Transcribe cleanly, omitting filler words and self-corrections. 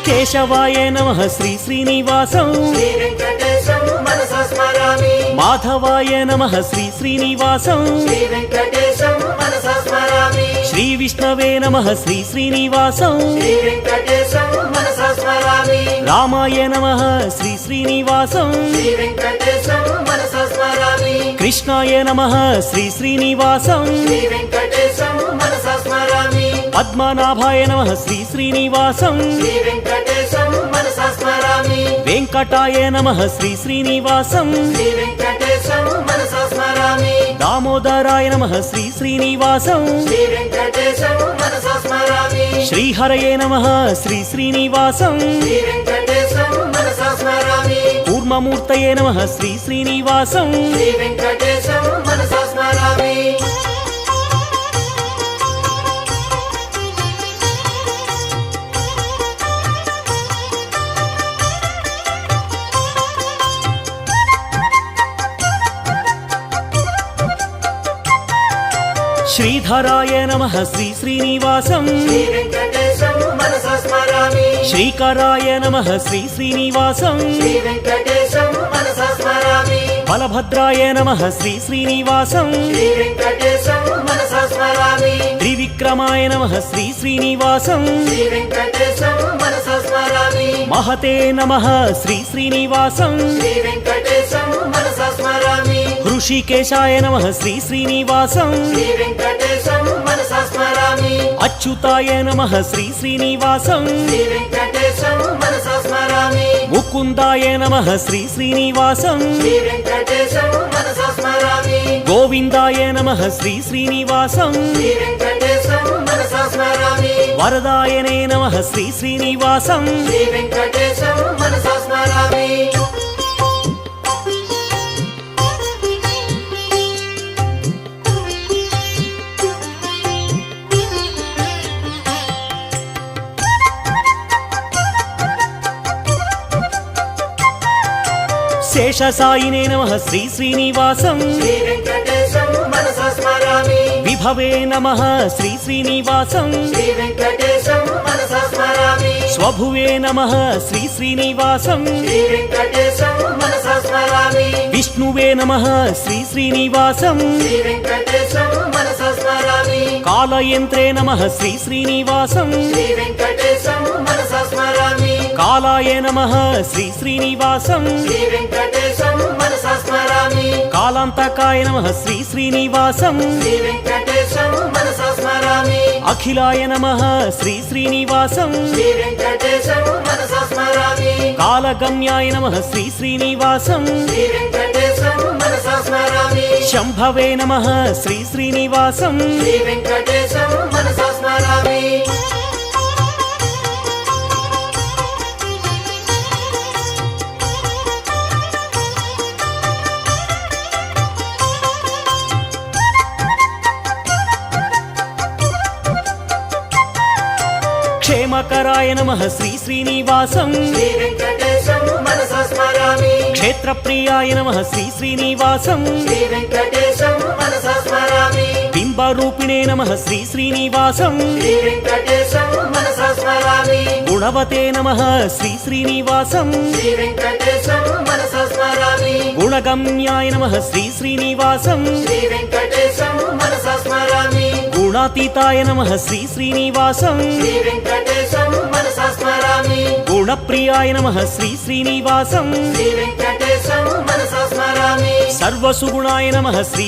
కేశవాయ నమః శ్రీ శ్రీనివాసం శ్రీ వెంకటేశం మనసా స్మరామి మాధవాయ నమః శ్రీ శ్రీనివాసం శ్రీ వెంకటేశం మనసా స్మరామి శ్రీ విష్ణవే నమః శ్రీ శ్రీనివాసం శ్రీ వెంకటేశం మనసా స్మరామి రామాయ నమః శ్రీ శ్రీనివాసం శ్రీ వెంకటేశం మనసా స్మరామి కృష్ణాయ నమః శ్రీ శ్రీనివాసం శ్రీ వెంకటేశం మనసా స్మరామి పద్మనాభాయ నమః శ్రీ శ్రీనివాసం శ్రీ వెంకటేశం మనసా స్మరామి వెంకటాయ నమః శ్రీ శ్రీనివాసం శ్రీ వెంకటేశం మనసా స్మరామి దామోదరాయ నమః శ్రీ శ్రీనివాసం శ్రీ వెంకటేశం మనసా స్మరామి శ్రీహరయే నమః శ్రీ శ్రీనివాసం శ్రీ వెంకటేశం మనసా స్మరామి కూర్మమూర్తయే నమః శ్రీ శ్రీనివాసం శ్రీ వెంకటేశం మనసా స్మరామి శ్రీధరాయ నమః శ్రీ శ్రీనివాసం శ్రీ వెంకటేశం మనసా స్మరామి శ్రీకరాయ నమః శ్రీ శ్రీనివాసం శ్రీ వెంకటేశం మనసా స్మరామి బలభద్రాయ నమః శ్రీ శ్రీనివాసం శ్రీ వెంకటేశం మనసా స్మరామి త్రివిక్రమాయ నమః శ్రీ శ్రీనివాసం శ్రీ వెంకటేశం మనసా స్మరామి మహతే నమః శ్రీ శ్రీనివాసం శ్రీ వెంకటేశం మనసా స్మరామి హృషికేశాయ నమః శ్రీ శ్రీనివాసం శ్రీ వెంకటేశం మనసా స్మరామి అచ్యుతాయ నమః శ్రీ శ్రీనివాసం శ్రీ వెంకటేశం మనసా స్మరామి ముకుందాయ నమః శ్రీ శ్రీనివాసం శ్రీ వెంకటేశం మనసా స్మరామి గోవిందాయ నమః శ్రీ శ్రీనివాసం శ్రీ వెంకటేశం మనసా స్మరామి వరదాయనే నమః శ్రీ శ్రీనివాసం శ్రీ వెంకటేశం మనసా స్మరామి శేషసాయినే నమః శ్రీ శ్రీనివాసం శ్రీ వెంకటేశం మనసా స్మరామి విభవే నమః శ్రీ శ్రీనివాసం శ్రీ వెంకటేశం మనసా స్మరామి స్వభువే నమః శ్రీ శ్రీనివాసం శ్రీ వెంకటేశం మనసా స్మరామి విష్ణువే నమః శ్రీ శ్రీనివాసం శ్రీ వెంకటేశం మనసా స్మరామి కాలయంత్రే నమః శ్రీ శ్రీనివాసం శ్రీ వెంకటేశం మనసా స్మరామి కాలాయ నమః శ్రీ శ్రీనివాసం శ్రీ వెంకటేశం మనసా స్మరామి కాలాంతకాయ నమః శ్రీ శ్రీనివాసం శ్రీ వెంకటేశం మనసా స్మరామి అఖిలాయ నమః శ్రీ శ్రీనివాసం శ్రీ వెంకటేశం మనసా స్మరామి కాలగమ్యాయ నమః శ్రీ శ్రీనివాసం శ్రీ వెంకటేశం మనసా స్మరామి శంభవే నమః శ్రీ శ్రీనివాసం శ్రీ వెంకటేశం మనసా స్మరామి క్షేమకరాయ నమః శ్రీ శ్రీనివాసం శ్రీ వెంకటేశం మనసా స్మరామి క్షేత్రప్రియాయ నమః శ్రీ శ్రీనివాసం శ్రీ వెంకటేశం మనసా స్మరామి బింబరూపిణే నమః శ్రీ శ్రీనివాసం శ్రీ వెంకటేశం మనసా స్మరామి గుణవతే నమః శ్రీ శ్రీనివాసం శ్రీ వెంకటేశం మనసా స్మరామి గుణగమ్యాయ నమః శ్రీ శ్రీనివాసం శ్రీ వెంకటేశం మనసా స్మరామి గుణాతీతాయ నమః శ్రీ శ్రీనివాసం శ్రీ వెంకటేశం మనసా స్మరామి గుణప్రియాయ నమః శ్రీ శ్రీనివాసం శ్రీ వెంకటేశం మనసా స్మరామి సర్వసుగుణాయ నమః శ్రీ